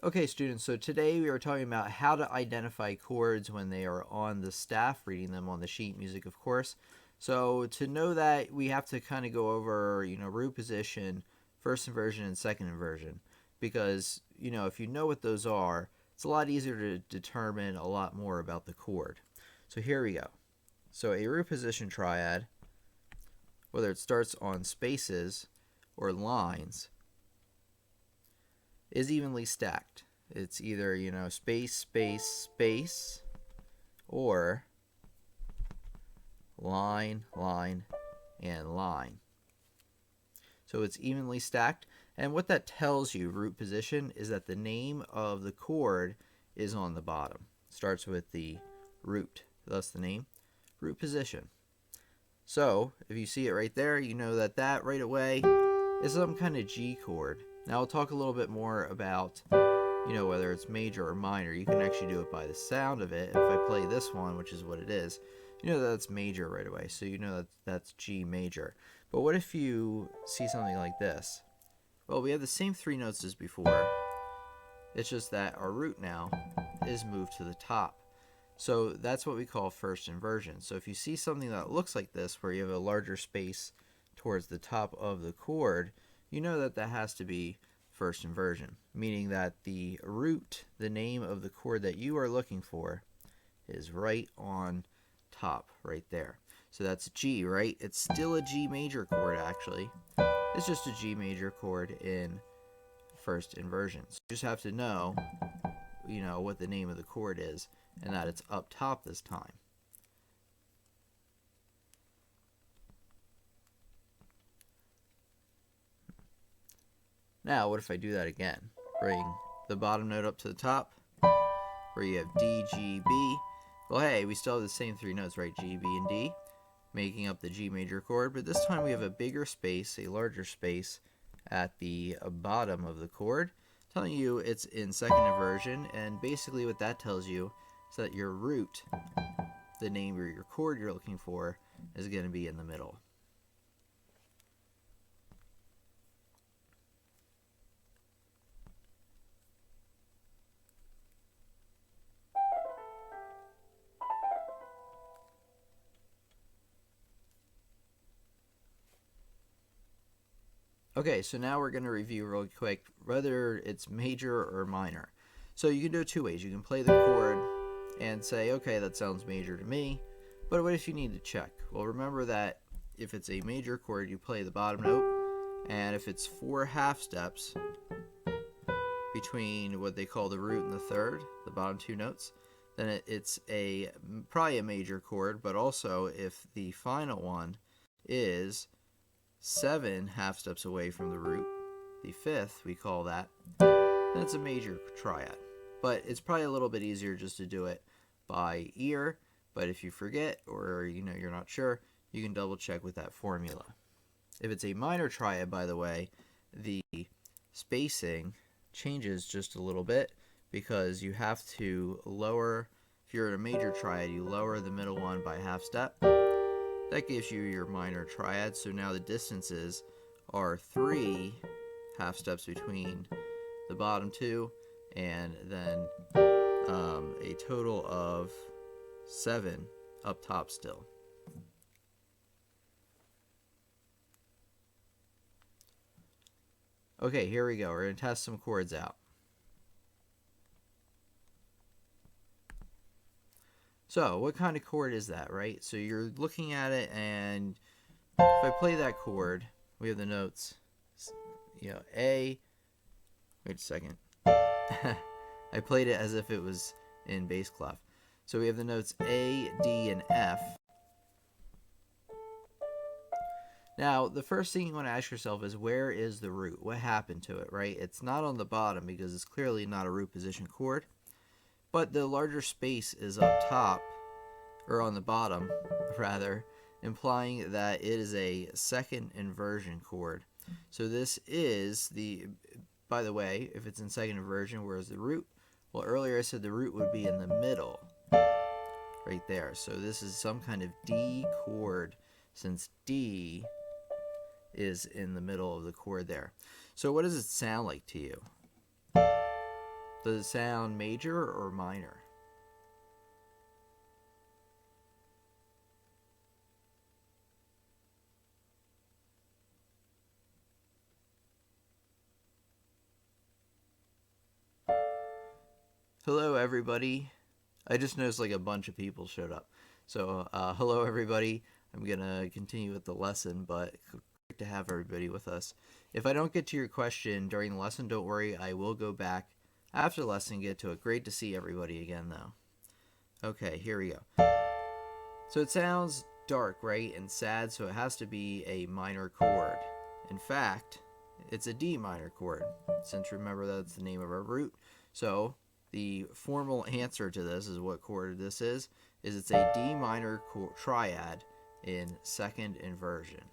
Okay, students, so today we are talking about how to identify chords when they are on the staff reading them on the sheet music, of course. So to know that, we have to kind of go over, root position, first inversion, and second inversion. Because, if you know what those are, it's a lot easier to determine a lot more about the chord. So here we go. So a root position triad, whether it starts on spaces or lines, is evenly stacked. It's either, space, space, space, or line, line, and line. So it's evenly stacked. And what that tells you, root position, is that the name of the chord is on the bottom. It starts with the root, thus the name, root position. So if you see it right there, you know that right away is some kind of G chord. Now I'll talk a little bit more about, whether it's major or minor. You can actually do it by the sound of it. If I play this one, which is what it is, you know that's major right away. So you know that's G major. But what if you see something like this? Well, we have the same three notes as before. It's just that our root now is moved to the top. So that's what we call first inversion. So if you see something that looks like this, where you have a larger space towards the top of the chord, you know that has to be first inversion, meaning that the root, the name of the chord that you are looking for, is right on top, right there. So that's G, right? It's still a G major chord, actually. It's just a G major chord in first inversion. So you just have to know, what the name of the chord is, and that it's up top this time. Now, what if I do that again? Bring the bottom note up to the top, where you have D, G, B. Well, hey, we still have the same three notes, right? G, B, and D, making up the G major chord, but this time we have a bigger space, a larger space at the bottom of the chord, telling you it's in second inversion, and basically what that tells you is that your root, the name of your chord you're looking for, is going to be in the middle. Okay, so now we're going to review real quick whether it's major or minor. So you can do it two ways. You can play the chord and say, okay, that sounds major to me, but what if you need to check? Well, remember that if it's a major chord, you play the bottom note, and if it's 4 half steps between what they call the root and the third, the bottom two notes, then it's probably a major chord, but also if the final one is 7 half steps away from the root, the fifth, we call that, then it's a major triad. But it's probably a little bit easier just to do it by ear, but if you forget or you're not sure, you can double check with that formula. If it's a minor triad, by the way, the spacing changes just a little bit because you have to lower, if you're in a major triad, you lower the middle one by half step. That gives you your minor triad, so now the distances are 3 half steps between the bottom two, and then a total of 7 up top still. Okay, here we go. We're going to test some chords out. So, what kind of chord is that, right? So you're looking at it, and if I play that chord, we have the notes, A, wait a second. I played it as if it was in bass clef. So we have the notes A, D, and F. Now, the first thing you want to ask yourself is, where is the root? What happened to it, right? It's not on the bottom because it's clearly not a root position chord. But the larger space is up top, or on the bottom, rather, implying that it is a second inversion chord. So this is by the way, if it's in second inversion, where's the root? Well, earlier I said the root would be in the middle, right there. So this is some kind of D chord, since D is in the middle of the chord there. So what does it sound like to you? Does it sound major or minor? Hello everybody. I just noticed like a bunch of people showed up. So hello everybody. I'm gonna continue with the lesson, but great to have everybody with us. If I don't get to your question during the lesson, don't worry, I will go back after the lesson and get to it. Great to see everybody again though. Okay, here we go. So it sounds dark, right, and sad, so it has to be a minor chord. In fact, it's a D minor chord, since remember that's the name of our root. So the formal answer to this is what chord this is it's a D minor triad in second inversion.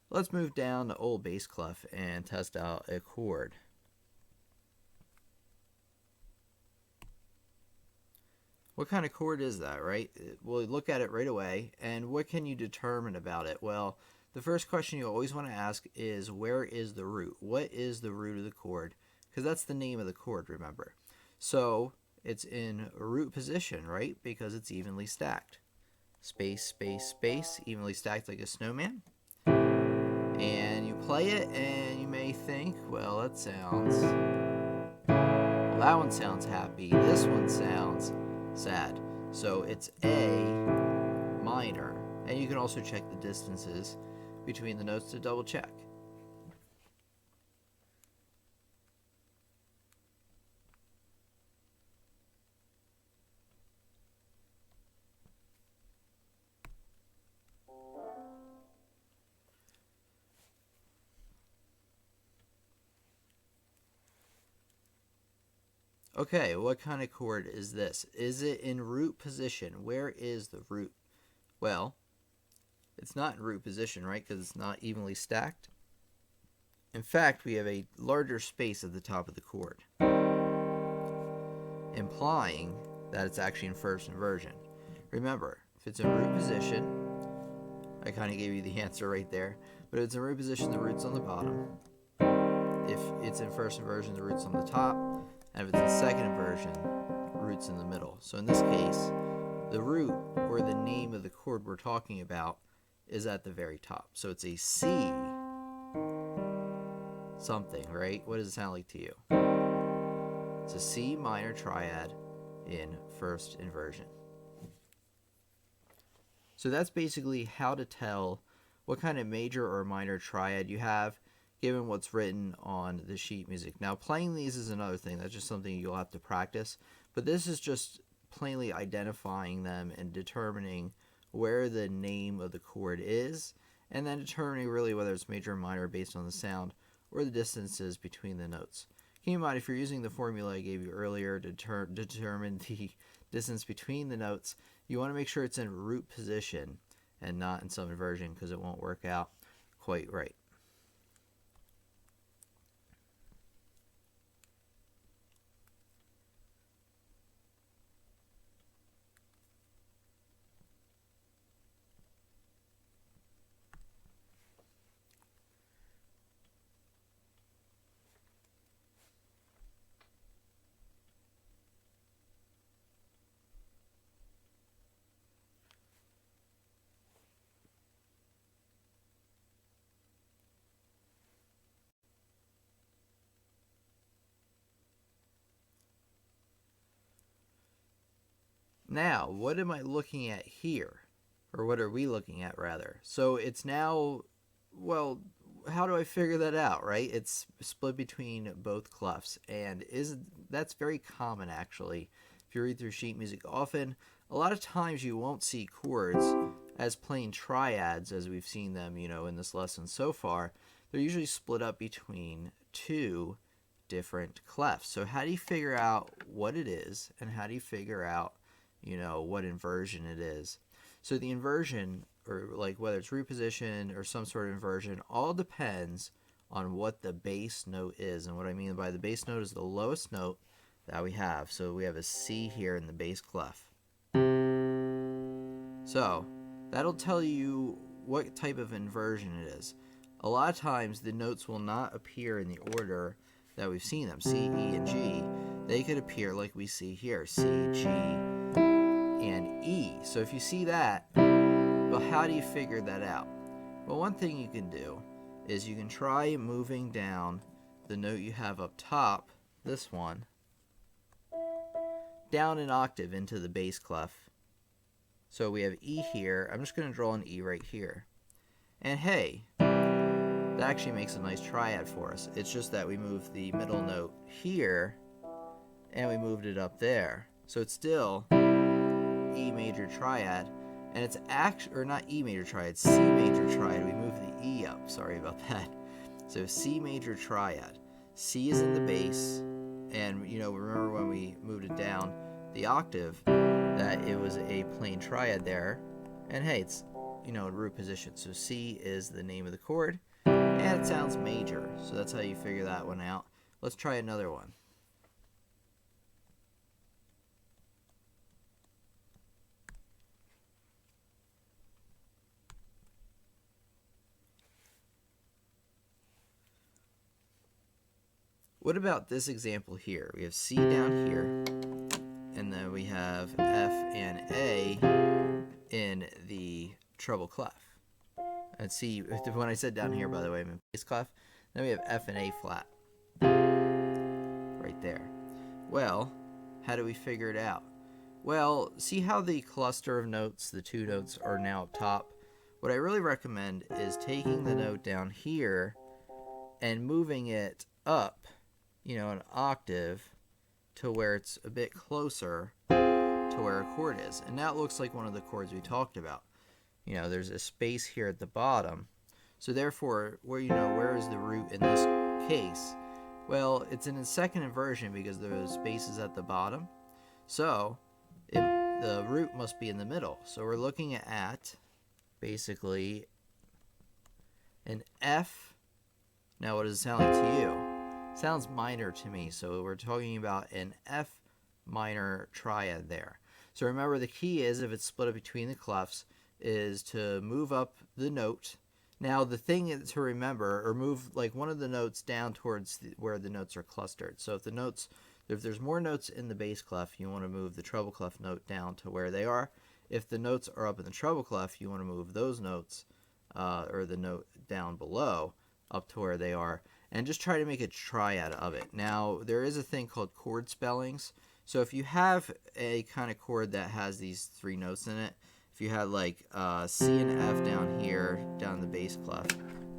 Let's move down to old bass clef and test out a chord. What kind of chord is that, right? We'll look at it right away, and what can you determine about it? Well, the first question you always want to ask is, where is the root? What is the root of the chord? Because that's the name of the chord, remember. So it's in root position, right? Because it's evenly stacked. Space, space, space, evenly stacked like a snowman. And you play it, and you may think, well, that one sounds happy. This one sounds sad. So it's A minor. And you can also check the distances between the notes to double check. Okay, what kind of chord is this? Is it in root position? Where is the root? Well, it's not in root position, right? Because it's not evenly stacked. In fact, we have a larger space at the top of the chord, implying that it's actually in first inversion. Remember, if it's in root position, I kind of gave you the answer right there, but if it's in root position, the root's on the bottom. If it's in first inversion, the root's on the top. And if it's in second inversion, root's in the middle. So in this case, the root, or the name of the chord we're talking about, is at the very top. So it's a C something, right? What does it sound like to you? It's a C minor triad in first inversion. So that's basically how to tell what kind of major or minor triad you have given what's written on the sheet music. Now, playing these is another thing. That's just something you'll have to practice. But this is just plainly identifying them and determining where the name of the chord is, and then determining really whether it's major or minor based on the sound or the distances between the notes. Keep in mind, if you're using the formula I gave you earlier to determine the distance between the notes, you want to make sure it's in root position and not in some inversion, because it won't work out quite right. Now, what am I looking at here? Or what are we looking at, rather? So it's now, well, how do I figure that out, right? It's split between both clefs, and that's very common, actually. If you read through sheet music often, a lot of times you won't see chords as plain triads as we've seen them, in this lesson so far. They're usually split up between two different clefs. So how do you figure out what it is, and how do you figure out what inversion it is? So the inversion, or like whether it's root position or some sort of inversion, all depends on what the bass note is. And what I mean by the bass note is the lowest note that we have. So we have a C here in the bass clef. So that'll tell you what type of inversion it is. A lot of times the notes will not appear in the order that we've seen them, C, E, and G. They could appear like we see here, C, G, and E. So if you see that, well, how do you figure that out? Well, one thing you can do is you can try moving down the note you have up top, this one, down an octave into the bass clef. So we have E here. I'm just going to draw an E right here. And hey, that actually makes a nice triad for us. It's just that we moved the middle note here and we moved it up there. So it's still E major triad, and it's actually, or not E major triad, C major triad. We moved the E up. Sorry about that. So C major triad. C is in the bass, and you know, remember when we moved it down the octave, that it was a plain triad there, and hey, it's, you know, in root position. So C is the name of the chord, and it sounds major. So that's how you figure that one out. Let's try another one. What about this example here? We have C down here, and then we have F and A in the treble clef. And C, when I said down here, by the way, I mean bass clef. Then we have F and A flat right there. Well, how do we figure it out? Well, see how the cluster of notes, the two notes, are now up top? What I really recommend is taking the note down here and moving it up, you know, an octave to where it's a bit closer to where a chord is. And that looks like one of the chords we talked about. You know, there's a space here at the bottom. So therefore, where is the root in this case? Well, it's in the second inversion because there's spaces at the bottom. So the root must be in the middle. So we're looking at basically an F. Now, what does it sound like to you? It sounds minor to me. So we're talking about an F minor triad there. So remember, the key is, if it's split up between the clefs, is to move up the note. Now, the thing to remember, or move like one of the notes down towards where the notes are clustered. So if there's more notes in the bass clef, you want to move the treble clef note down to where they are. If the notes are up in the treble clef, you want to move those notes, or the note down below, up to where they are, and just try to make a triad of it. Now, there is a thing called chord spellings. So if you have a kind of chord that has these three notes in it, if you had like C and F down here, down the bass clef,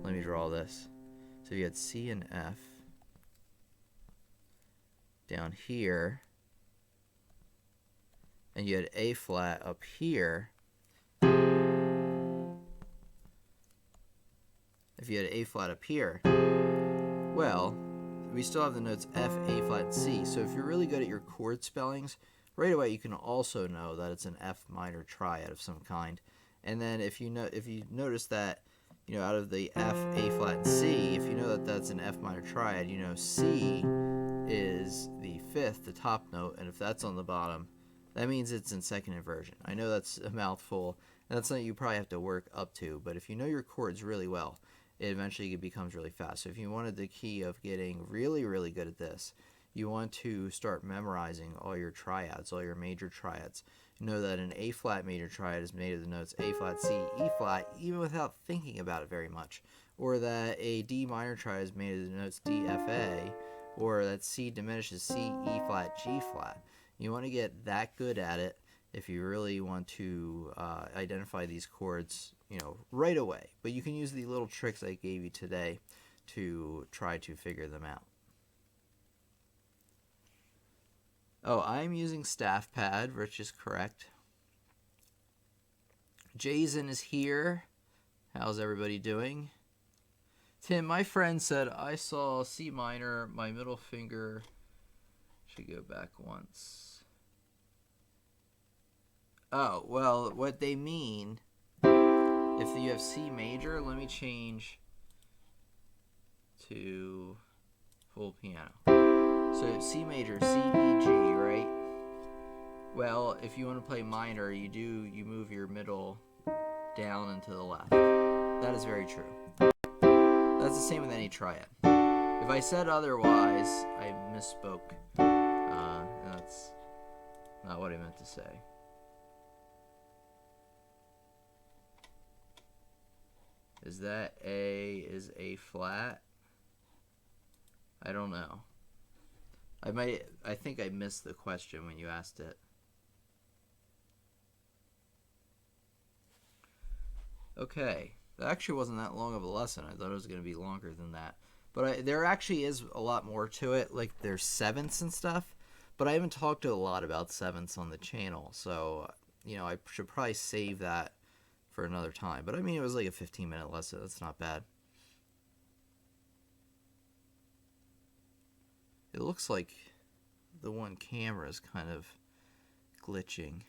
let me draw this. So you had C and F down here, and you had A flat up here. If you had A flat up here, well, we still have the notes F, A flat, and C. So if you're really good at your chord spellings, right away you can also know that it's an F minor triad of some kind. And then if you notice that, you know, out of the F, A flat, and C, if you know that that's an F minor triad, you know C is the fifth, the top note, and if that's on the bottom, that means it's in second inversion. I know that's a mouthful, and that's something you probably have to work up to, but if you know your chords really well, it eventually becomes really fast. So if you wanted the key of getting really, really good at this, you want to start memorizing all your triads, all your major triads. You know that an A flat major triad is made of the notes A flat, C, E flat, even without thinking about it very much. Or that a D minor triad is made of the notes D, F, A, or that C diminishes C, E flat, G flat. You want to get that good at it if you really want to identify these chords, you know, right away. But you can use the little tricks I gave you today to try to figure them out. Oh, I'm using staff pad, which is correct. Jason is here. How's everybody doing? Tim, my friend said I saw C minor, my middle finger should go back once. Oh, well, what they mean, if you have C major, let me change to full piano. So C major, C, E, G, right? Well, if you want to play minor, you move your middle down and to the left. That is very true. That's the same with any triad. If I said otherwise, I misspoke. That's not what I meant to say. Is that A is A flat? I don't know. I think I missed the question when you asked it. Okay, that actually wasn't that long of a lesson. I thought it was going to be longer than that. But there actually is a lot more to it. Like there's sevenths and stuff. But I haven't talked a lot about sevenths on the channel. So, I should probably save that for another time. But I mean, it was like a 15-minute lesson. That's not bad. It looks like the one camera is kind of glitching.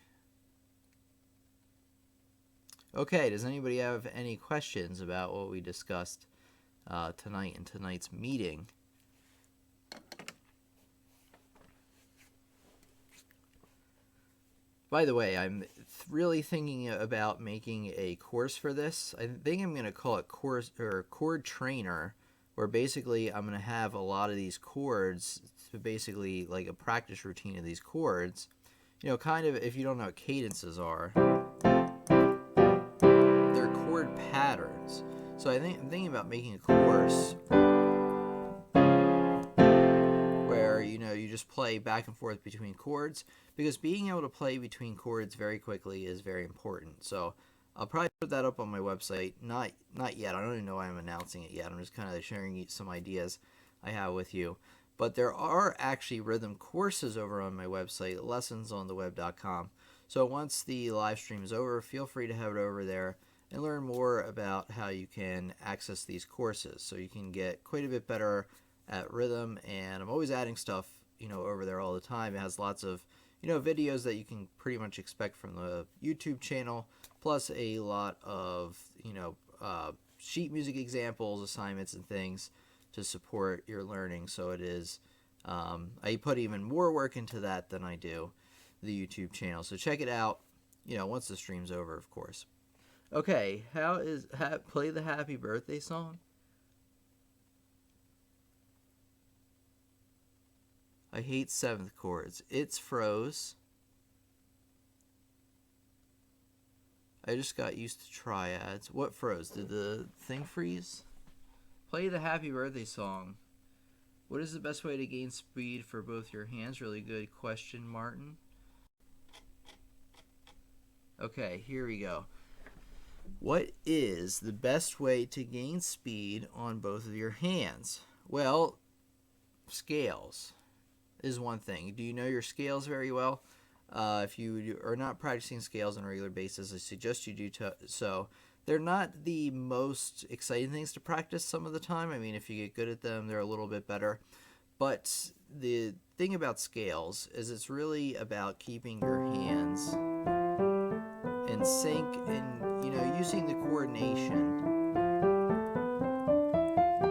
Okay, does anybody have any questions about what we discussed tonight in tonight's meeting? By the way, I'm really thinking about making a course for this. I think I'm going to call it Chord Trainer, where basically I'm going to have a lot of these chords, so basically like a practice routine of these chords. Kind of, if you don't know what cadences are, they're chord patterns. So I'm thinking about making a course where, you just play back and forth between chords, because being able to play between chords very quickly is very important. So I'll probably put that up on my website. Not yet. I don't even know why I'm announcing it yet. I'm just kind of sharing some ideas I have with you. But there are actually rhythm courses over on my website, lessonsontheweb.com. So once the live stream is over, feel free to head over there and learn more about how you can access these courses. So you can get quite a bit better at rhythm, and I'm always adding stuff, over there all the time. It has lots of, videos that you can pretty much expect from the YouTube channel, plus a lot of, sheet music examples, assignments, and things to support your learning. So it is, I put even more work into that than I do the YouTube channel. So check it out, once the stream's over, of course. Okay, play the happy birthday song? I hate seventh chords. It's froze. I just got used to triads. What froze? Did the thing freeze? Play the happy birthday song. What is the best way to gain speed for both your hands? Really good question, Martin. Okay, here we go. What is the best way to gain speed on both of your hands? Well, scales is one thing. Do you know your scales very well? If you are not practicing scales on a regular basis, I suggest you do so. They're not the most exciting things to practice some of the time. I mean, if you get good at them, they're a little bit better. But the thing about scales is it's really about keeping your hands in sync and, using the coordination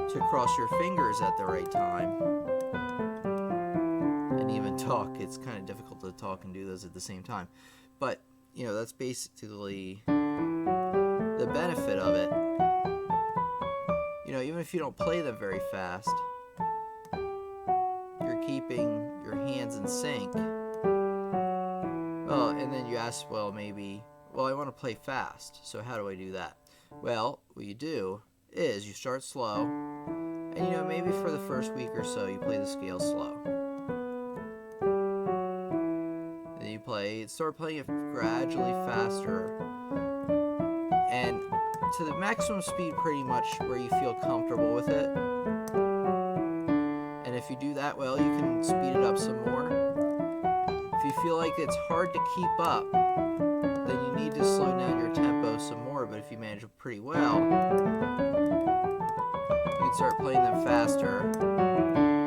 to cross your fingers at the right time. And even talk. It's kind of difficult to talk and do those at the same time. But, that's basically the benefit of it. Even if you don't play them very fast, you're keeping your hands in sync. Well, and then you ask, I want to play fast, so how do I do that? Well, what you do is you start slow, and maybe for the first week or so you play the scale slow. Then you start playing it gradually faster, and to the maximum speed pretty much where you feel comfortable with it. And if you do that well, you can speed it up some more. If you feel like it's hard to keep up, then you need to slow down your tempo some more. But if you manage it pretty well, you can start playing them faster.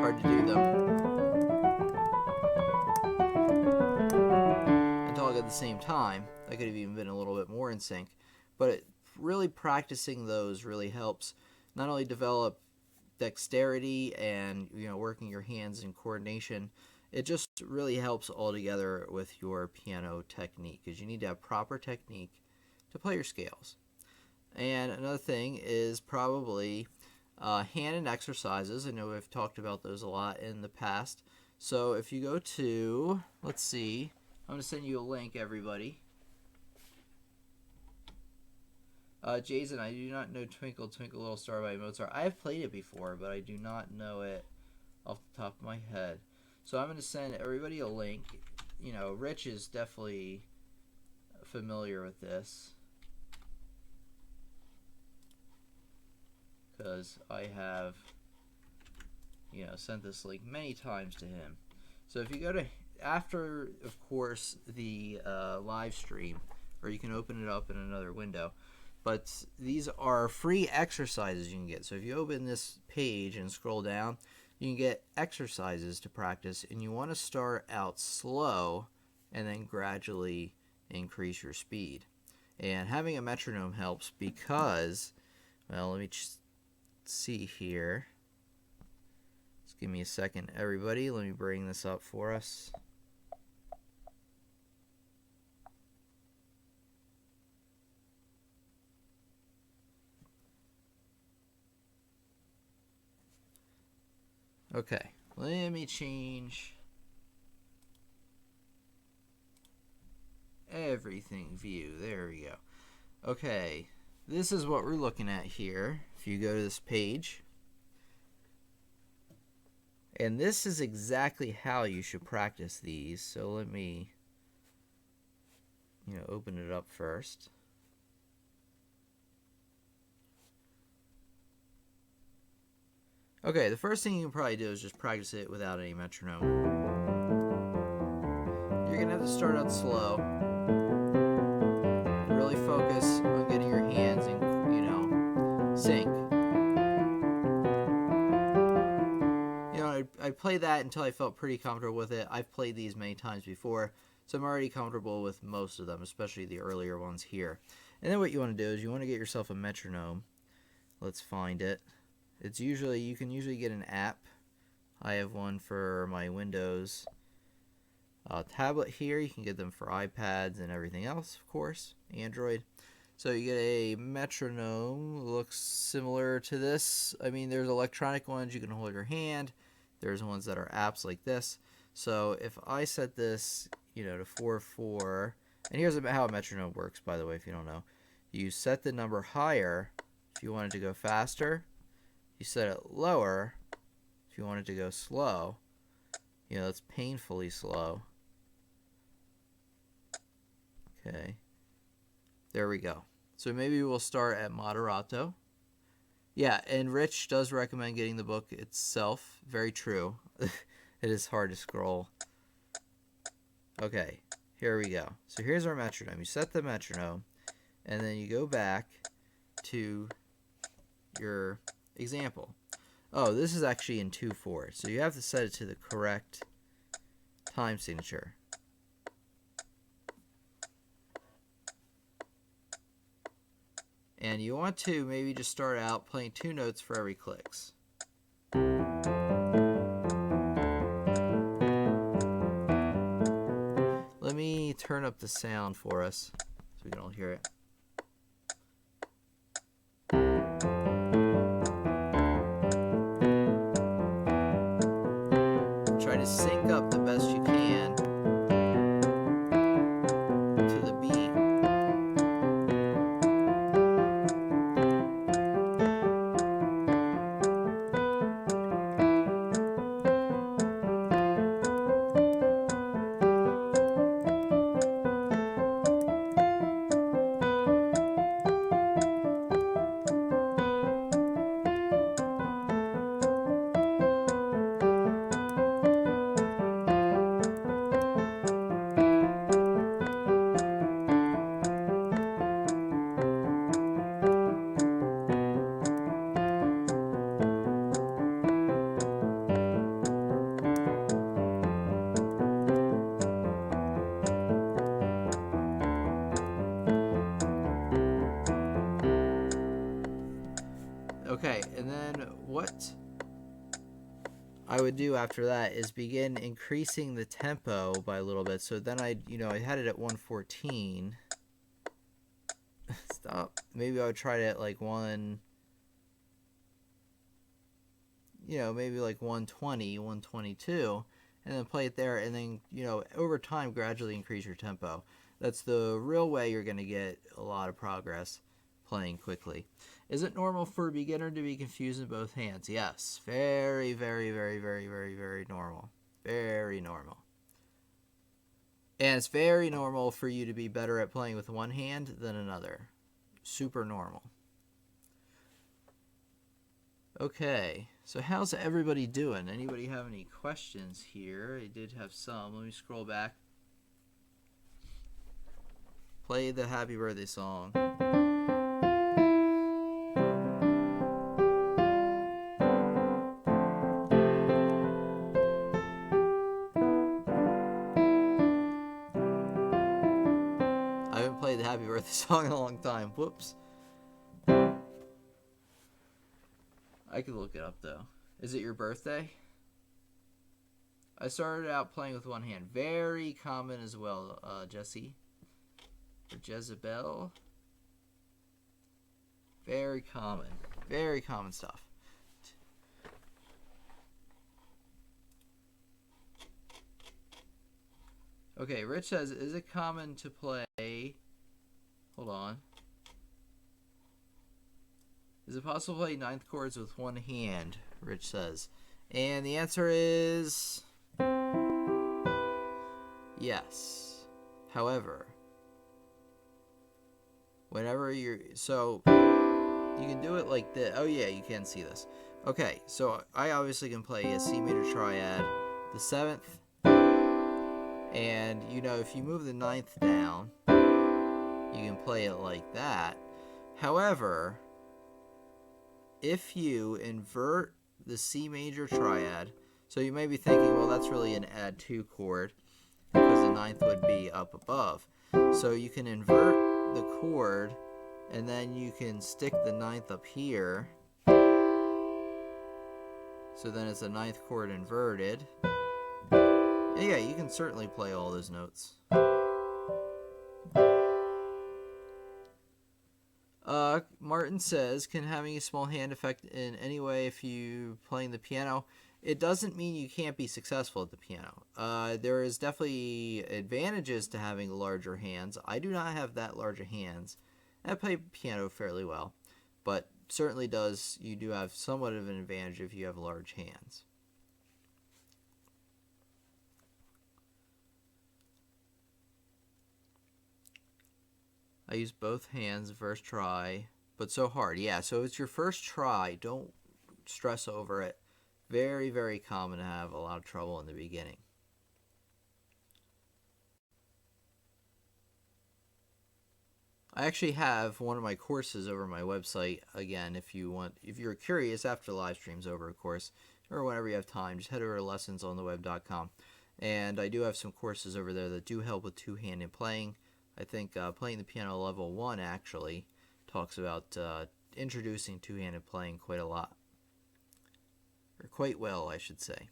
Hard to do them and talk at the same time. That could have even been a little bit more in sync. But really practicing those really helps not only develop dexterity and working your hands in coordination, it just really helps all together with your piano technique, because you need to have proper technique to play your scales. And another thing is probably hand and exercises. I know we've talked about those a lot in the past. So if you go to, let's see, I'm going to send you a link, everybody. Jason, I do not know Twinkle Twinkle Little Star by Mozart. I have played it before, but I do not know it off the top of my head. So I'm going to send everybody a link. You know, Rich is definitely familiar with this, because I have, you know, sent this link many times to him. So if you go to, after, of course, the live stream, or you can open it up in another window, but these are free exercises you can get. So if you open this page and scroll down, you can get exercises to practice, and you want to start out slow and then gradually increase your speed. And having a metronome helps because, well, let me just see here. Just give me a second, everybody. Let me bring this up for us. Okay, let me change everything view. There we go. Okay, this is what we're looking at here. If you go to this page, and this is exactly how you should practice these. So let me, you know, open it up first. Okay, the first thing you can probably do is just practice it without any metronome. You're going to have to start out slow. Really focus on getting your hands in, you know, sync. You know, I played that until I felt pretty comfortable with it. I've played these many times before, so I'm already comfortable with most of them, especially the earlier ones here. And then what you want to do is you want to get yourself a metronome. Let's find it. It's usually, you can usually get an app. I have one for my Windows tablet here. You can get them for iPads and everything else, of course, Android. So you get a metronome, looks similar to this. I mean, there's electronic ones you can hold your hand. There's ones that are apps like this. So if I set this, you know, to 4/4, and here's how a metronome works, by the way, if you don't know. You set the number higher if you want it to go faster. You set it lower if you want it to go slow. You know, it's painfully slow. Okay. There we go. So maybe we'll start at moderato. Yeah, and Rich does recommend getting the book itself. Very true. It is hard to scroll. Okay, here we go. So here's our metronome. You set the metronome, and then you go back to your example. Oh, this is actually in 2/4, so you have to set it to the correct time signature. And you want to maybe just start out playing 2 notes for every clicks. Let me turn up the sound for us so we can all hear it. Try to sync up the best you can to the beat. Okay, and then what I would do after that is begin increasing the tempo by a little bit. So then I had it at 114. Stop. Maybe I would try it at like maybe like 120, 122, and then play it there, and then, over time gradually increase your tempo. That's the real way you're going to get a lot of progress playing quickly. Is it normal for a beginner to be confused in both hands? Yes. Very, very, very, very, very, very normal. Very normal. And it's very normal for you to be better at playing with one hand than another. Super normal. Okay, so how's everybody doing? Anybody have any questions here? I did have some. Let me scroll back. Play the happy birthday song. I haven't played the happy birthday song in a long time. Whoops. I could look it up though. Is it your birthday? I started out playing with one hand. Very common as well, Jesse. Or Jezebel. Very common. Very common stuff. Okay, Rich says, is it common to play... Hold on. Is it possible to play ninth chords with one hand? Rich says. And the answer is... yes. However, whenever you're... So, you can do it like this. Oh yeah, you can see this. Okay, so I obviously can play a C major triad, the 7th, and, if you move the 9th down, you can play it like that. However, if you invert the C major triad, so you may be thinking, well, that's really an add 2 chord, because the 9th would be up above. So you can invert the chord, and then you can stick the 9th up here. So then it's a 9th chord inverted. And yeah, you can certainly play all those notes. Martin says, can having a small hand affect in any way if you playing the piano? It doesn't mean you can't be successful at the piano. There is definitely advantages to having larger hands. I do not have that large of hands. I play piano fairly well, but certainly you do have somewhat of an advantage if you have large hands. I use both hands first try, but so hard. Yeah, so it's your first try. Don't stress over it. Very, very common to have a lot of trouble in the beginning. I actually have one of my courses over my website. Again, if you're curious after the live stream's over, of course, or whenever you have time, just head over to lessonsontheweb.com. And I do have some courses over there that do help with two-handed playing. I think Playing the Piano Level 1 actually talks about introducing two-handed playing quite a lot. Or quite well, I should say.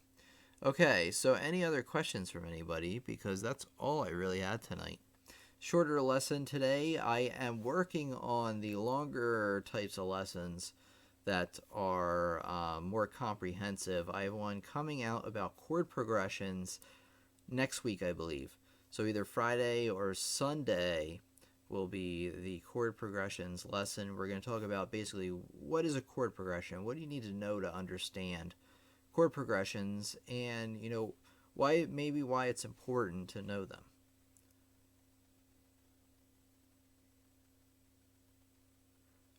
Okay, so any other questions from anybody? Because that's all I really had tonight. Shorter lesson today. I am working on the longer types of lessons that are more comprehensive. I have one coming out about chord progressions next week, I believe. So either Friday or Sunday will be the chord progressions lesson. We're going to talk about basically what is a chord progression, what do you need to know to understand chord progressions, and why it's important to know them.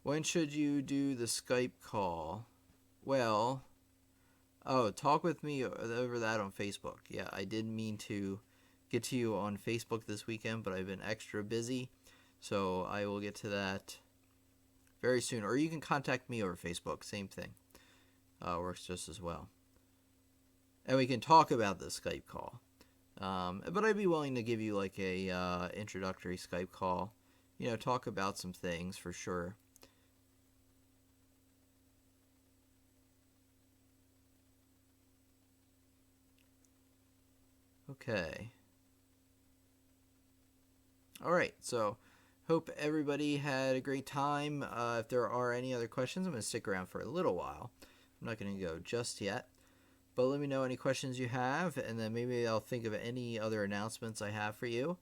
When should you do the Skype call? Well, talk with me over that on Facebook. Yeah, I did mean to get to you on Facebook this weekend, but I've been extra busy, so I will get to that very soon. Or you can contact me over Facebook, same thing. Works just as well. And we can talk about the Skype call. But I'd be willing to give you like a introductory Skype call. Talk about some things for sure. Okay. All right, so hope everybody had a great time. If there are any other questions, I'm going to stick around for a little while. I'm not going to go just yet. But let me know any questions you have, and then maybe I'll think of any other announcements I have for you,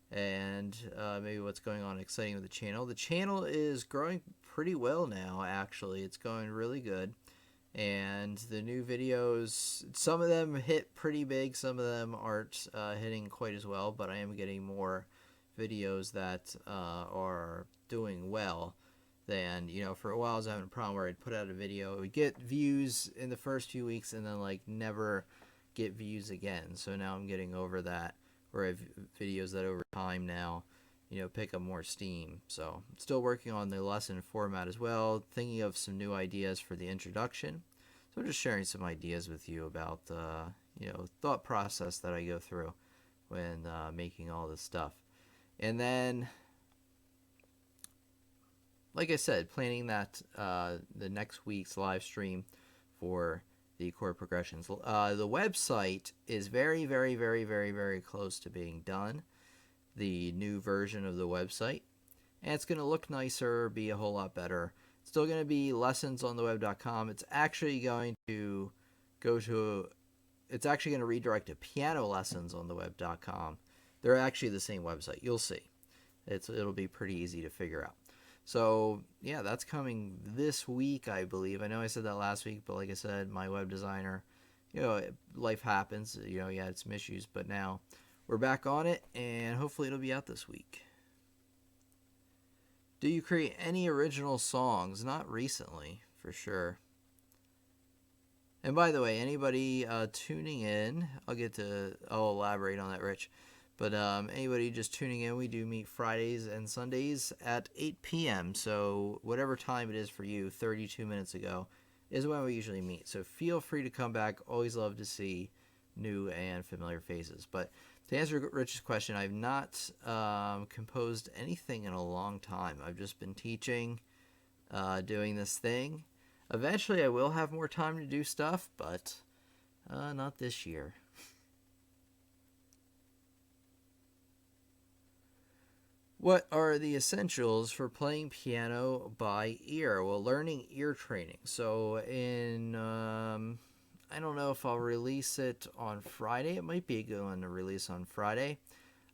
and maybe what's going on exciting with the channel. The channel is growing pretty well now, actually. It's going really good. And the new videos, some of them hit pretty big, some of them aren't hitting quite as well, but I am getting more videos that are doing well than, for a while I was having a problem where I'd put out a video, it would get views in the first few weeks and then never get views again. So now I'm getting over that, where I have videos that over time now pick up more steam. So still working on the lesson format as well, thinking of some new ideas for the introduction. So just sharing some ideas with you about the thought process that I go through when making all this stuff. And then, like I said, planning that the next week's live stream for the chord progressions. The website is very, very, very, very, very close to being done. The new version of the website, and it's going to look nicer, be a whole lot better. It's still going to be lessonsontheweb.com. It's actually going to it's actually going to redirect to pianolessonsontheweb.com. They're actually the same website. You'll see. It'll be pretty easy to figure out. So yeah, that's coming this week, I believe. I know I said that last week, but like I said, my web designer, life happens. He had some issues, but now we're back on it, and hopefully it'll be out this week. Do you create any original songs? Not recently, for sure. And by the way, anybody tuning in, I'll elaborate on that, Rich. But anybody just tuning in, we do meet Fridays and Sundays at 8 p.m. So whatever time it is for you, 32 minutes ago, is when we usually meet. So feel free to come back. Always love to see new and familiar faces. But to answer Rich's question, I've not composed anything in a long time. I've just been teaching, doing this thing. Eventually I will have more time to do stuff, but not this year. What are the essentials for playing piano by ear? Well, learning ear training. So I don't know if I'll release it on Friday. It might be a good one to release on Friday.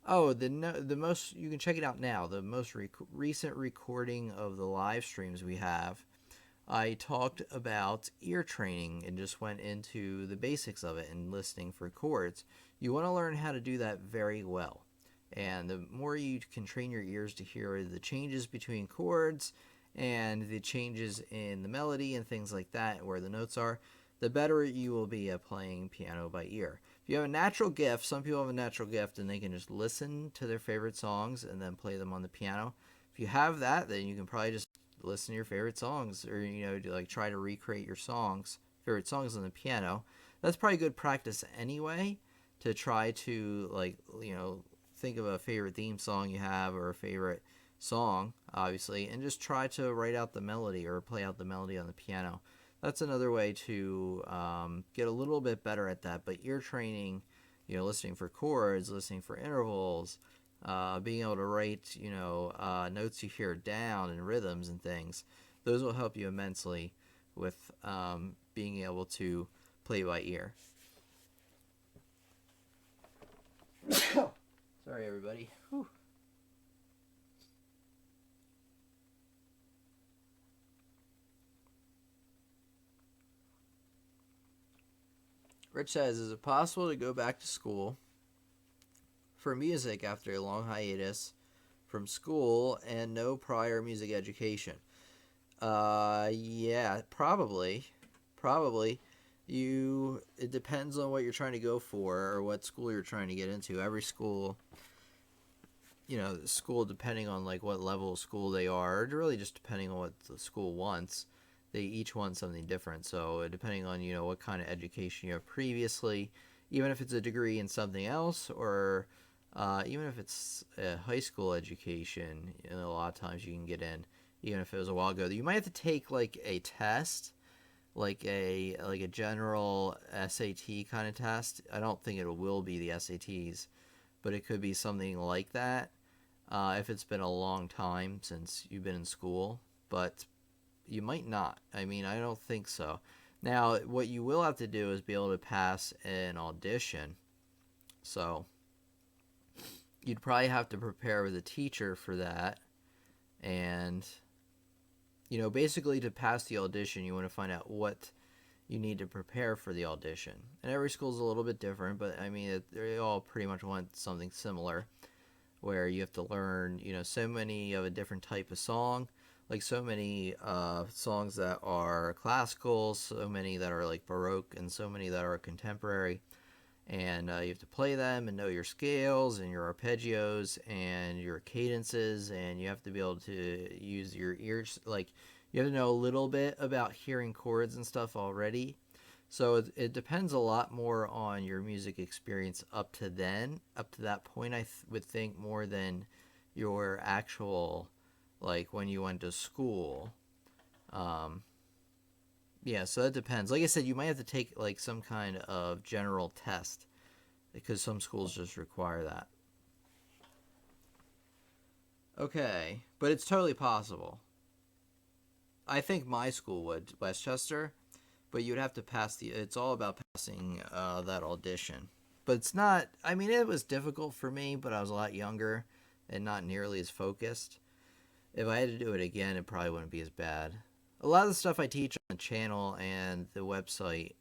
Oh, the most, you can check it out now. The most recent recording of the live streams we have, I talked about ear training and just went into the basics of it and listening for chords. You want to learn how to do that very well. And the more you can train your ears to hear the changes between chords and the changes in the melody and things like that, where the notes are, the better you will be at playing piano by ear. If you have a natural gift, some people have a natural gift and they can just listen to their favorite songs and then play them on the piano. If you have that, then you can probably just listen to your favorite songs, or try to recreate your favorite songs on the piano. That's probably good practice anyway, to try to think of a favorite theme song you have, or a favorite song, obviously, and just try to write out the melody or play out the melody on the piano. That's another way to get a little bit better at that. But ear training, listening for chords, listening for intervals, being able to write, notes you hear down and rhythms and things, those will help you immensely with being able to play by ear. Sorry, everybody. Whew. Rich says, is it possible to go back to school for music after a long hiatus from school and no prior music education? Yeah, probably. It depends on what you're trying to go for or what school you're trying to get into. Every school, depending on what level of school they are, or really just depending on what the school wants, they each want something different. So depending on what kind of education you have previously, even if it's a degree in something else, or even if it's a high school education, a lot of times you can get in, even if it was a while ago. You might have to take a test, like a general SAT kind of test. I don't think it will be the SATs, but it could be something like that. if it's been a long time since you've been in school, but you might not. I mean, I don't think so. Now, what you will have to do is be able to pass an audition. So, you'd probably have to prepare with a teacher for that. And, basically to pass the audition, you want to find out what you need to prepare for the audition. And every school's a little bit different, but I mean, they all pretty much want something similar, where you have to learn, so many of a different type of song, like so many songs that are classical, so many that are like Baroque, and so many that are contemporary. And you have to play them and know your scales and your arpeggios and your cadences, and you have to be able to use your ears. Like, you have to know a little bit about hearing chords and stuff already. So it depends a lot more on your music experience up to that point. I would think more than your actual, like, when you went to school. Yeah, so that depends. Like I said, you might have to take like some kind of general test, because some schools just require that. Okay, but it's totally possible. I think my school would, Westchester, but you'd have to pass it's all about passing that audition. But it's not, I mean, it was difficult for me, but I was a lot younger and not nearly as focused. If I had to do it again, it probably wouldn't be as bad. A lot of the stuff I teach on the channel and the website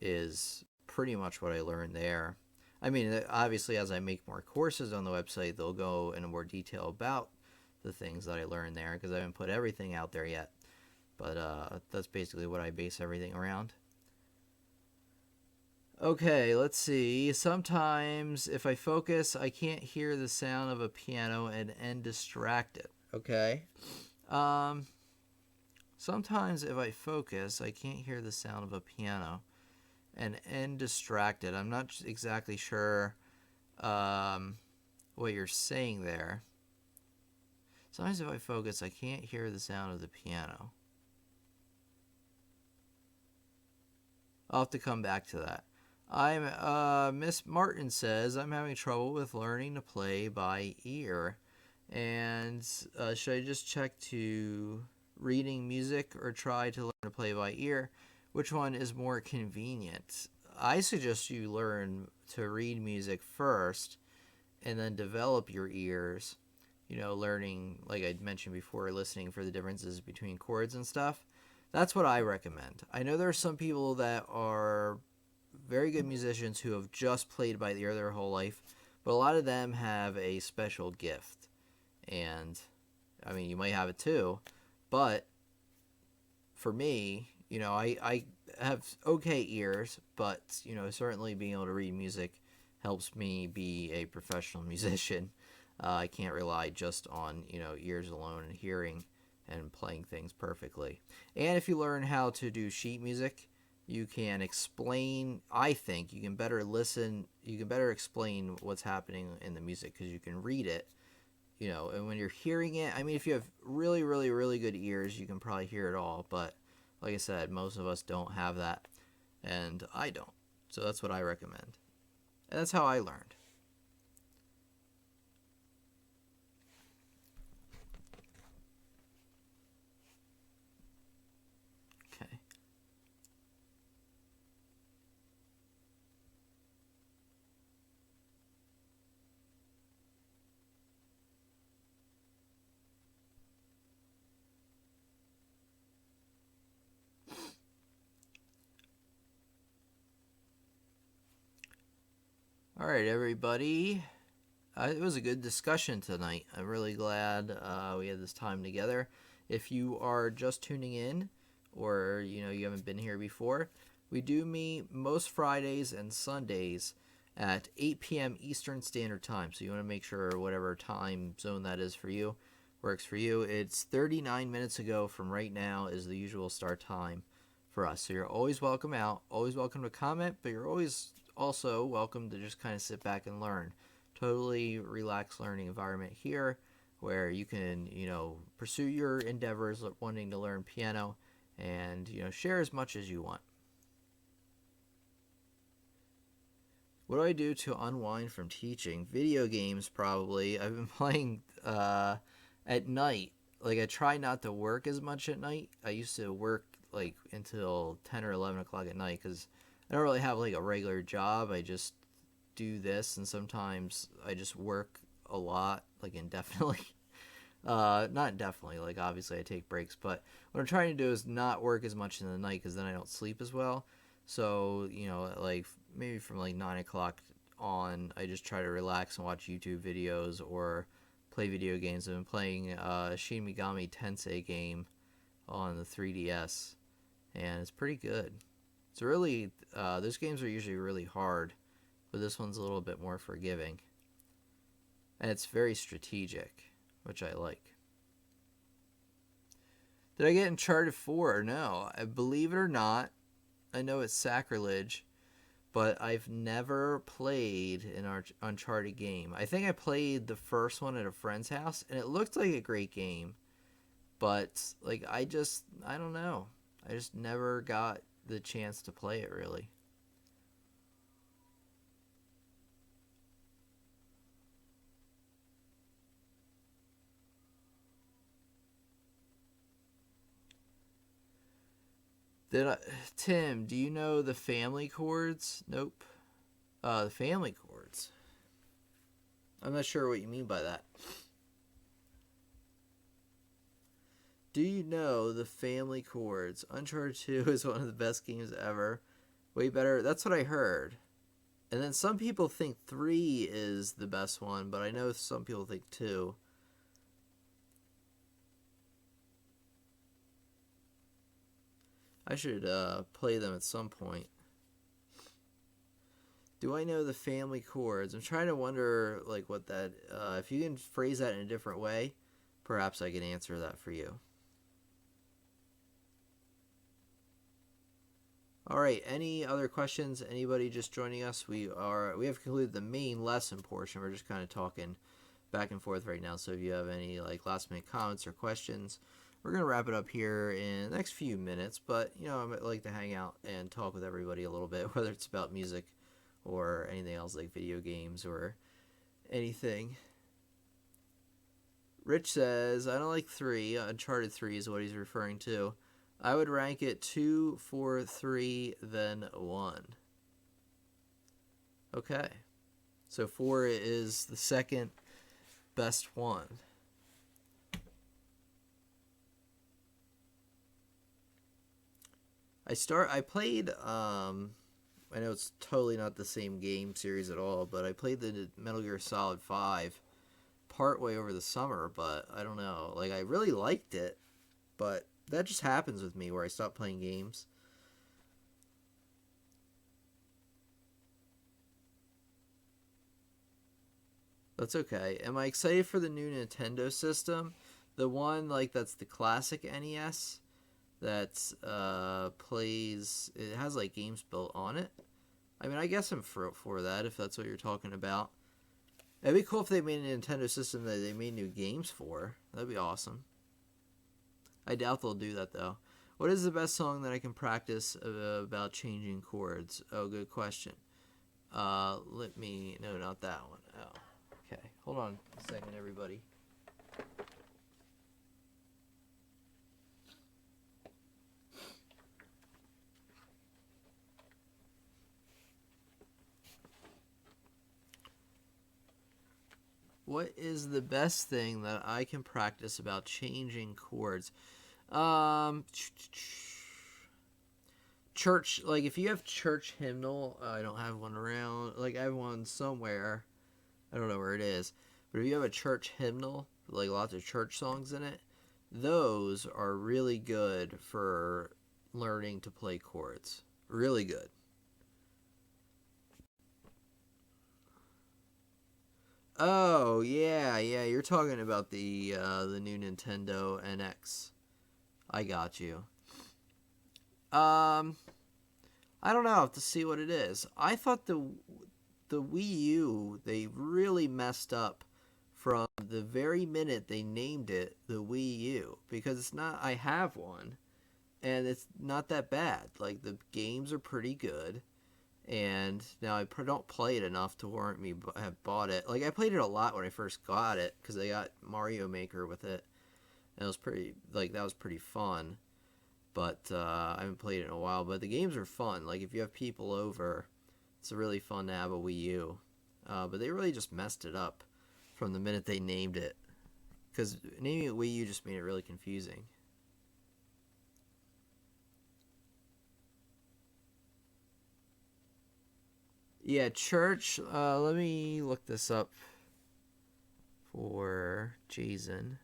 is pretty much what I learned there. I mean, obviously, as I make more courses on the website, they'll go into more detail about the things that I learned there, because I haven't put everything out there yet. But that's basically what I base everything around. Okay, let's see. Sometimes if I focus, I can't hear the sound of a piano and end distracted. Okay. Um, Sometimes if I focus, I can't hear the sound of a piano and end distracted. I'm not exactly sure what you're saying there. Sometimes if I focus, I can't hear the sound of the piano. I'll have to come back to that. Miss Martin says I'm having trouble with learning to play by ear, and should I just check to reading music or try to learn to play by ear? Which one is more convenient? I suggest you learn to read music first, and then develop your ears. Learning, like I mentioned before, listening for the differences between chords and stuff. That's what I recommend. I know there are some people that are very good musicians who have just played by ear their whole life, but a lot of them have a special gift. And, I mean, you might have it too, but for me, I have okay ears, but, certainly being able to read music helps me be a professional musician. I can't rely just on, ears alone and hearing and playing things perfectly. And if you learn how to do sheet music, you can explain, I think, you can better listen, you can better explain what's happening in the music because you can read it, and when you're hearing it, I mean, if you have really, really, really good ears, you can probably hear it all, but like I said, most of us don't have that, and I don't. So that's what I recommend. And that's how I learned. Okay. All right, everybody. It was a good discussion tonight. I'm really glad we had this time together. If you are just tuning in, or you haven't been here before, we do meet most Fridays and Sundays at 8 p.m. Eastern Standard Time. So you want to make sure whatever time zone that is for you works for you. It's 39 minutes ago from right now is the usual start time for us. So you're always welcome out, always welcome to comment, but you're always also welcome to just kind of sit back and learn. Totally relaxed learning environment here where you can, pursue your endeavors wanting to learn piano and, share as much as you want. What do I do to unwind from teaching? Video games, probably. I've been playing at night. Like, I try not to work as much at night. I used to work like until 10 or 11 o'clock at night because I don't really have like a regular job. I just do this, and sometimes I just work a lot, like indefinitely. Not indefinitely, like obviously I take breaks, but what I'm trying to do is not work as much in the night because then I don't sleep as well. So, like maybe from like 9 o'clock on, I just try to relax and watch YouTube videos or play video games. I've been playing Shin Megami Tensei game on the 3DS, and it's pretty good. It's really, those games are usually really hard, but this one's a little bit more forgiving. And it's very strategic, which I like. Did I get Uncharted 4? No. I believe it or not, I know it's sacrilege, but I've never played an Uncharted game. I think I played the first one at a friend's house, and it looked like a great game. But, like, I don't know. I just never got the chance to play it, really. Tim, do you know the family chords? Nope. The family chords. I'm not sure what you mean by that. Do you know the family chords? Uncharted 2 is one of the best games ever. Way better. That's what I heard. And then some people think 3 is the best one, but I know some people think 2. I should play them at some point. Do I know the family chords? I'm trying to wonder, like, what that. If you can phrase that in a different way, perhaps I can answer that for you. All right. Any other questions? Anybody just joining us? We have concluded the main lesson portion. We're just kind of talking back and forth right now. So if you have any like last minute comments or questions, we're gonna wrap it up here in the next few minutes. But I like to hang out and talk with everybody a little bit, whether it's about music or anything else like video games or anything. Rich says, I don't like 3. Uncharted 3 is what he's referring to. I would rank it 2, 4, 3, then 1. Okay. So 4 is the second best one. I played I know it's totally not the same game series at all, but I played the Metal Gear Solid 5 partway over the summer, but I don't know. Like, I really liked it, but that just happens with me where I stop playing games. That's okay. Am I excited for the new Nintendo system? The one, like, that's the classic NES that plays... It has, like, games built on it. I mean, I guess I'm for that, if that's what you're talking about. It'd be cool if they made a Nintendo system that they made new games for. That'd be awesome. I doubt they'll do that, though. What is the best song that I can practice about changing chords? Oh, good question. Let me... No, not that one. Oh, okay. Hold on a second, everybody. What is the best thing that I can practice about changing chords? Church, like if you have church hymnal, I don't have one around. Like I have one somewhere. I don't know where it is. But if you have a church hymnal, like lots of church songs in it, those are really good for learning to play chords. Really good. Oh yeah. You're talking about the new Nintendo NX. I got you. Um, I don't know. I have to see what it is. I thought the Wii U they really messed up from the very minute they named it the Wii U because it's not. I have one, and it's not that bad. Like the games are pretty good, and now I don't play it enough to warrant me have bought it. Like I played it a lot when I first got it because I got Mario Maker with it, and it was pretty that was pretty fun. But I haven't played it in a while. But the games are fun. Like if you have people over, it's really fun to have a Wii U. But they really just messed it up from the minute they named it, because naming it Wii U just made it really confusing. Yeah, church. Let me look this up for Jason.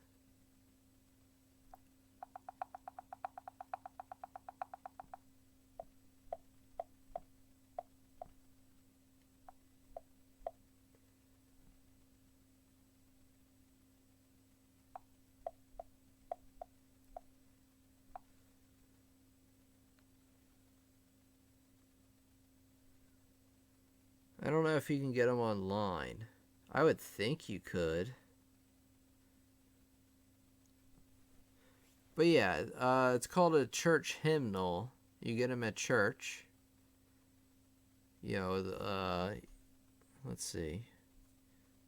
I don't know if you can get them online. I would think you could. But yeah, it's called a church hymnal. You get them at church. You know, let's see.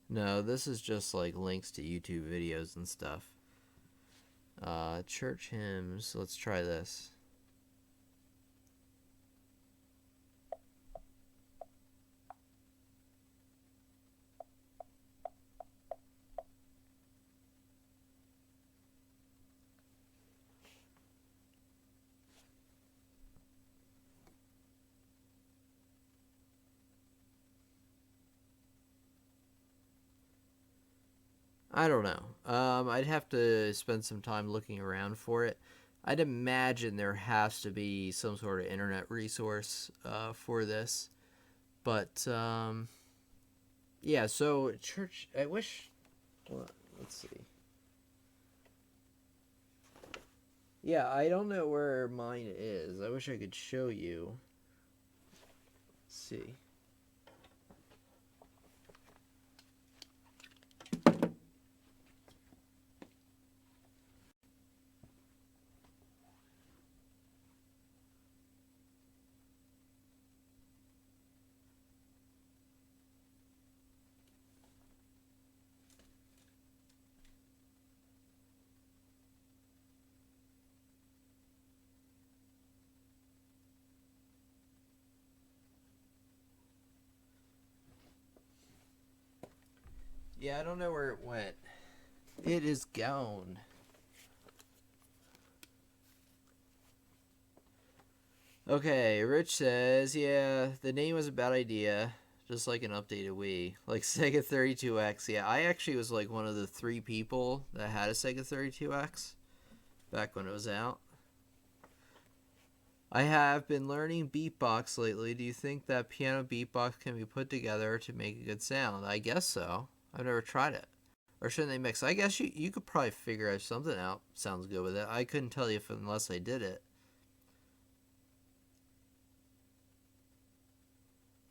No, this is just like links to YouTube videos and stuff. Church hymns. Let's try this. I don't know. I'd have to spend some time looking around for it. I'd imagine there has to be some sort of internet resource for this. But yeah, so church. I wish. Well, let's see. Yeah, I don't know where mine is. I wish I could show you. Let's see. Yeah, I don't know where it went. It is gone. Okay, Rich says, yeah, the name was a bad idea. Just like an updated Wii. Like Sega 32X. Yeah, I actually was like one of the 3 people that had a Sega 32X back when it was out. I have been learning beatbox lately. Do you think that piano beatbox can be put together to make a good sound? I guess so. I've never tried it. Or shouldn't they mix? I guess you could probably figure something out. Sounds good with it. I couldn't tell you unless I did it.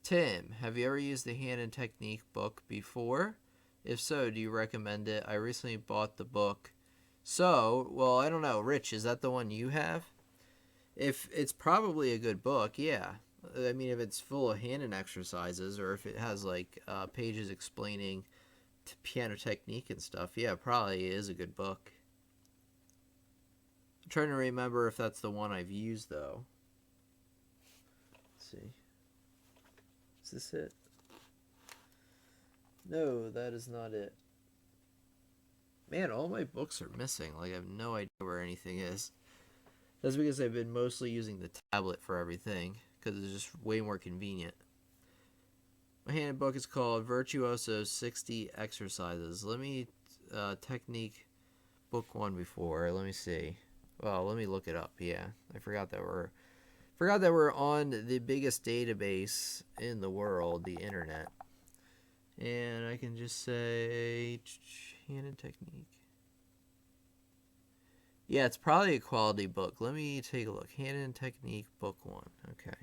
Tim, have you ever used the Hand and Technique book before? If so, do you recommend it? I recently bought the book. So, well, I don't know. Rich, is that the one you have? If it's probably a good book, yeah. I mean, if it's full of hand and exercises, or if it has like pages explaining piano technique and stuff, yeah, it probably is a good book. I'm trying to remember if that's the one I've used though. Let's see. Is this it? No, that is not it. Man, all my books are missing. Like, I have no idea where anything is. That's because I've been mostly using the tablet for everything, because it's just way more convenient. My handed book is called Virtuoso 60 Exercises. Let me, technique book 1 before. Let me see. Well, let me look it up. Yeah, I forgot that we're on the biggest database in the world, the internet. And I can just say hand and technique. Yeah, it's probably a quality book. Let me take a look. Hand and Technique, Book 1. Okay.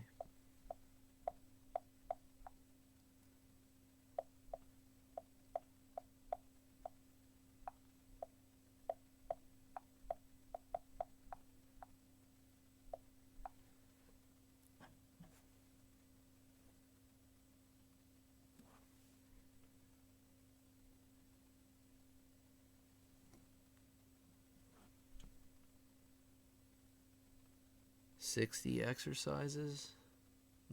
60 exercises?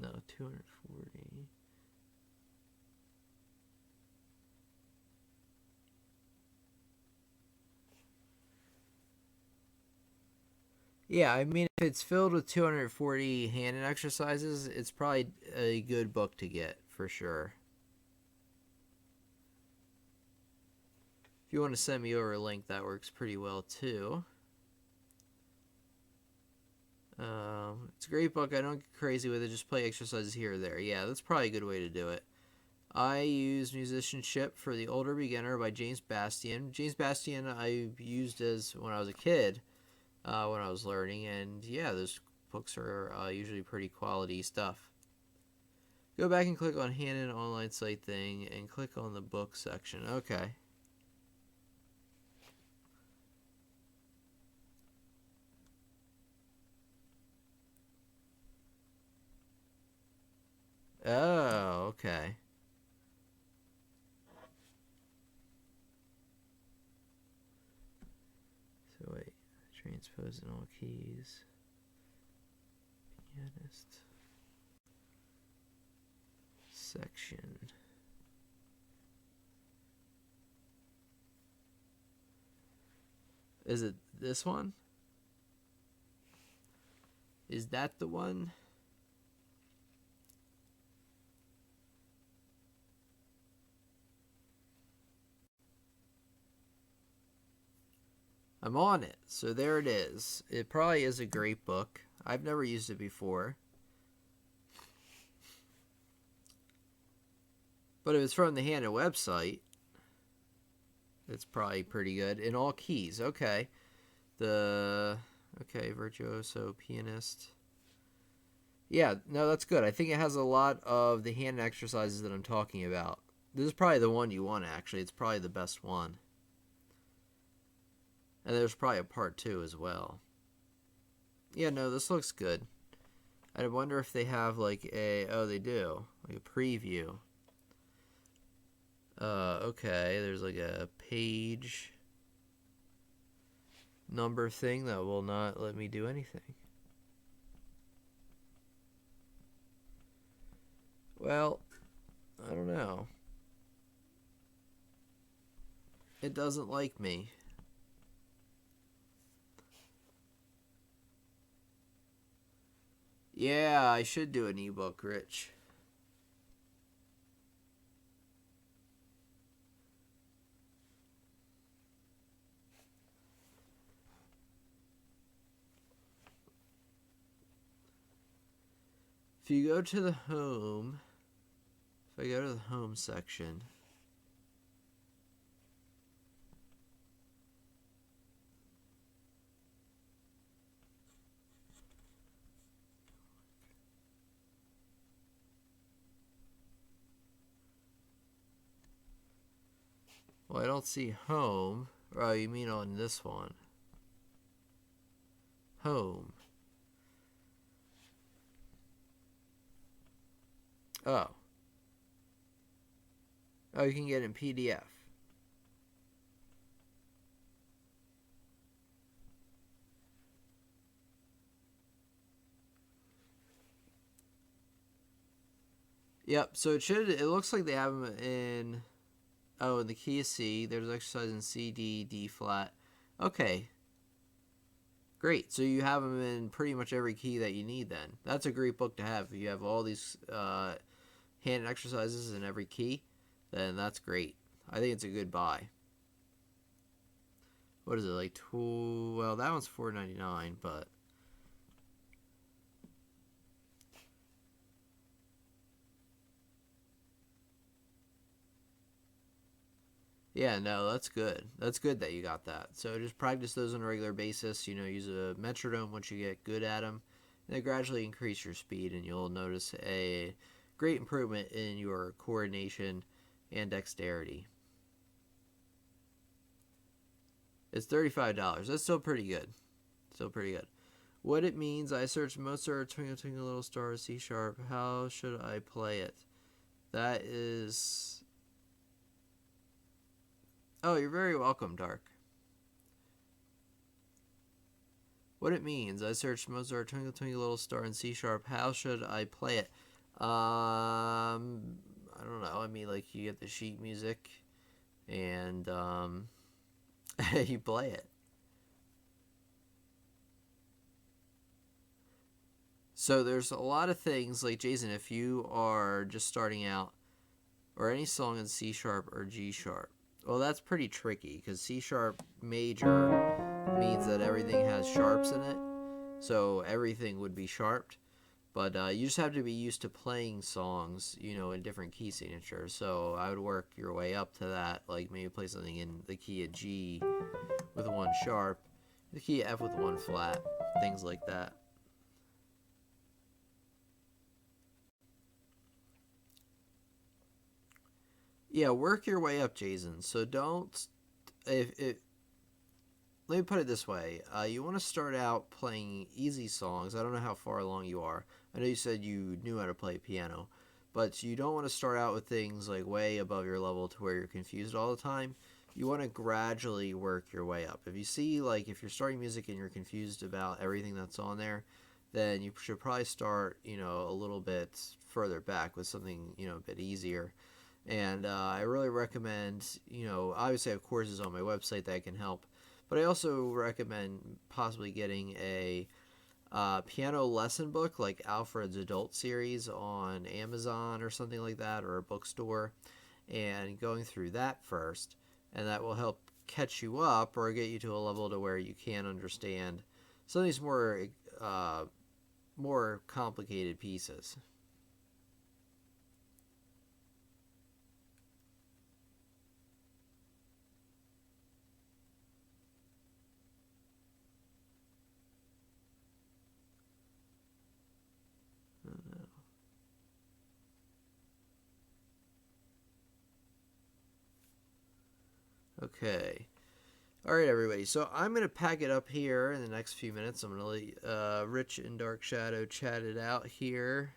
No, 240. Yeah, I mean, if it's filled with 240 hand exercises, it's probably a good book to get, for sure. If you want to send me over a link, that works pretty well, too. It's a great book. I don't get crazy with it. Just play exercises here or there. Yeah, that's probably a good way to do it. I use Musicianship for the Older Beginner by James Bastian. James Bastian I used as when I was a kid, when I was learning, and yeah, those books are usually pretty quality stuff. Go back and click on hand and online site thing and click on the book section. Okay. Oh, okay. So wait, transpose in all keys. Pianist. Section. Is it this one? Is that the one? I'm on it. So there it is. It probably is a great book. I've never used it before. But if it's from the Hannah website, it's probably pretty good. In all keys. Okay. Okay, virtuoso, pianist. Yeah, no, that's good. I think it has a lot of the hand exercises that I'm talking about. This is probably the one you want, actually. It's probably the best one. And there's probably a part 2 as well. Yeah, no, this looks good. I wonder if they have like oh, they do. Like a preview. Okay, there's like a page number thing that will not let me do anything. Well, I don't know. It doesn't like me. Yeah, I should do an ebook, Rich. If you go to the home, if I go to the home section, well, I don't see home. Oh, you mean on this one? Home. Oh. Oh, you can get it in PDF. Yep, so it looks like they have them in, in the key of C. There's exercise in C, D, D flat. Okay. Great. So you have them in pretty much every key that you need then. That's a great book to have. If you have all these hand exercises in every key, then that's great. I think it's a good buy. What is it, like well, that one's $4.99, but yeah, no, that's good. That's good that you got that. So just practice those on a regular basis. Use a metronome once you get good at them, and then gradually increase your speed, and you'll notice a great improvement in your coordination and dexterity. It's $35. That's still pretty good. Still pretty good. What it means, I searched Mozart, Twinkle Twinkle Little Star, C sharp. How should I play it? That is... Oh, you're very welcome, Dark. What it means. I searched Mozart Twinkle Twinkle Little Star in C sharp. How should I play it? I don't know. I mean, like, you get the sheet music and you play it. So there's a lot of things, like, Jason, if you are just starting out, or any song in C sharp or G sharp, well, that's pretty tricky because C sharp major means that everything has sharps in it. So everything would be sharped. But you just have to be used to playing songs, in different key signatures. So I would work your way up to that. Like maybe play something in the key of G with one sharp, the key of F with one flat, things like that. Yeah, work your way up, Jason. So don't. If Let me put it this way: you want to start out playing easy songs. I don't know how far along you are. I know you said you knew how to play piano, but you don't want to start out with things like way above your level to where you're confused all the time. You want to gradually work your way up. If you see, like, if you're starting music and you're confused about everything that's on there, then you should probably start, a little bit further back with something, a bit easier. And I really recommend, obviously I have courses on my website that can help, but I also recommend possibly getting a piano lesson book like Alfred's Adult Series on Amazon or something like that, or a bookstore, and going through that first, and that will help catch you up or get you to a level to where you can understand some of these more complicated pieces. Okay. All right, everybody. So I'm going to pack it up here in the next few minutes. I'm going to let Rich and Dark Shadow chat it out here.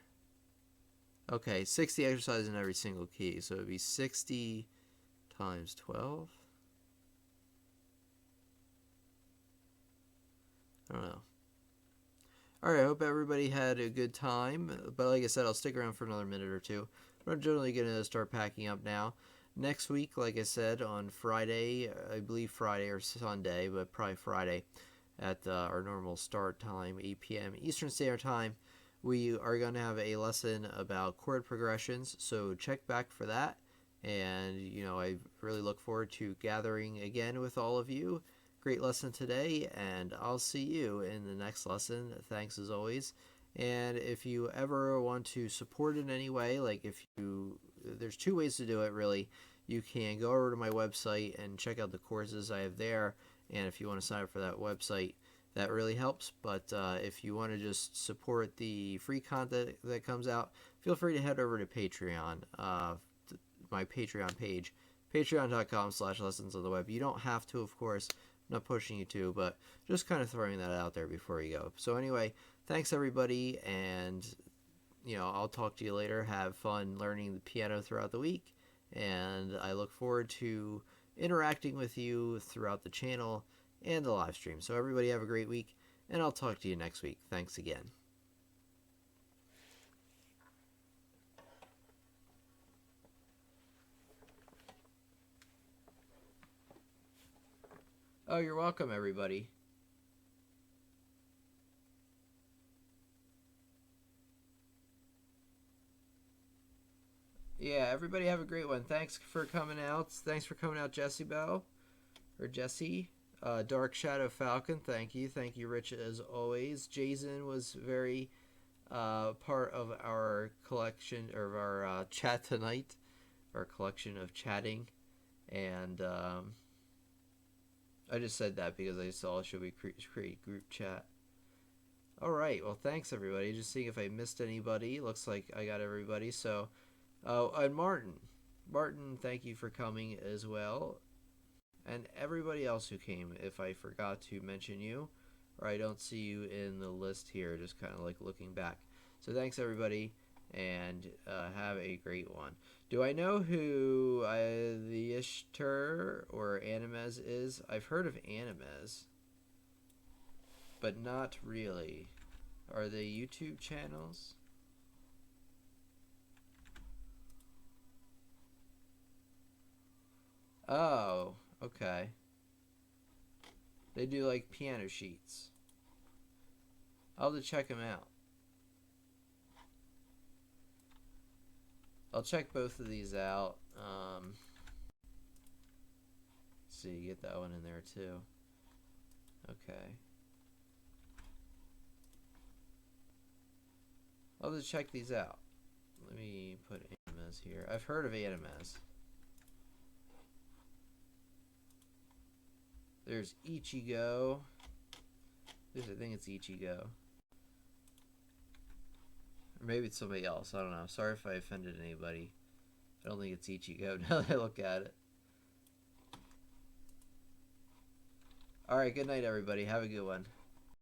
Okay, 60 exercises in every single key. So it would be 60 times 12. I don't know. All right, I hope everybody had a good time. But like I said, I'll stick around for another minute or two. But I'm generally going to start packing up now. Next week, like I said, on Friday, I believe Friday or Sunday, but probably Friday, at our normal start time, 8 p.m. Eastern Standard Time, we are going to have a lesson about chord progressions. So check back for that. And, I really look forward to gathering again with all of you. Great lesson today, and I'll see you in the next lesson. Thanks as always. And if you ever want to support in any way, like there's two ways to do it really. You can go over to my website and check out the courses I have there. And if you want to sign up for that website, that really helps. But if you want to just support the free content that comes out, feel free to head over to Patreon, my Patreon page, patreon.com/lessons on the web. You don't have to, of course. I'm not pushing you to, but just kind of throwing that out there before you go. So anyway, thanks everybody, and I'll talk to you later. Have fun learning the piano throughout the week, and I look forward to interacting with you throughout the channel and the live stream. So everybody have a great week, and I'll talk to you next week. Thanks again. Oh, you're welcome, everybody. Yeah, everybody have a great one. Thanks for coming out. Thanks for coming out, Jesse Bell. Or Jesse. Dark Shadow Falcon, thank you. Thank you, Rich, as always. Jason was very part of our collection, or our chat tonight, our collection of chatting. And I just said that because I saw should we create group chat. All right, well, thanks, everybody. Just seeing if I missed anybody. Looks like I got everybody. So, and Martin. Martin, thank you for coming as well. And everybody else who came, if I forgot to mention you, or I don't see you in the list here, just kind of like looking back. So thanks, everybody, and have a great one. Do I know who the Ishtar or Animez is? I've heard of Animez. but not really. Are they YouTube channels? Oh, okay. They do like piano sheets. I'll have to check them out. I'll check both of these out. Let's see, get that one in there too. Okay. I'll have to check these out. Let me put animas here. I've heard of animas. There's Ichigo. I think it's Ichigo. Or maybe it's somebody else. I don't know. Sorry if I offended anybody. I don't think it's Ichigo now that I look at it. Alright, good night, everybody. Have a good one.